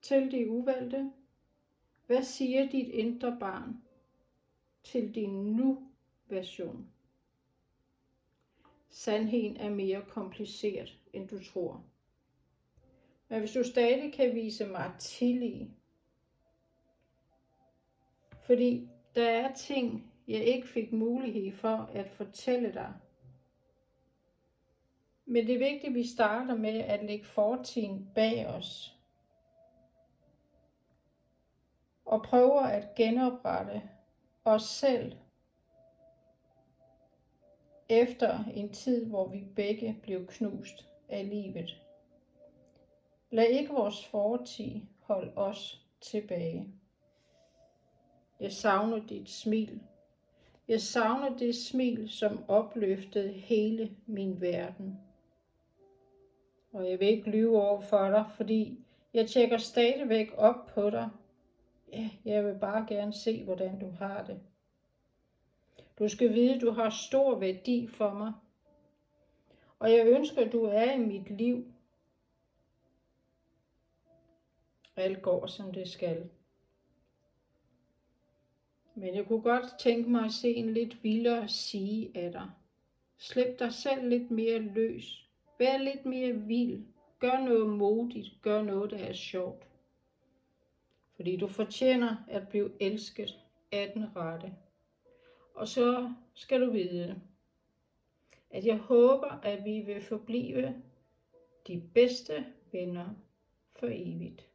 til de uvalgte. Hvad siger dit indre barn til din nu-version? Sandheden er mere kompliceret, end du tror. Men hvis du stadig kan vise mig tillid, fordi der er ting, jeg ikke fik mulighed for at fortælle dig. Men det er vigtigt, at vi starter med at lægge fortiden bag os. Og prøver at genoprette os selv efter en tid, hvor vi begge blev knust af livet. Lad ikke vores fortid holde os tilbage. Jeg savner dit smil. Jeg savner det smil, som opløftede hele min verden. Og jeg vil ikke lyve over for dig, fordi jeg tjekker stadigvæk op på dig. Ja, jeg vil bare gerne se, hvordan du har det. Du skal vide, at du har stor værdi for mig. Og jeg ønsker, at du er i mit liv. Alt går, som det skal. Men jeg kunne godt tænke mig at se en lidt vildere side af dig. Slip dig selv lidt mere løs. Vær lidt mere vild. Gør noget modigt. Gør noget, der er sjovt. Fordi du fortjener at blive elsket af den rette. Og så skal du vide, at jeg håber, at vi vil forblive de bedste venner for evigt.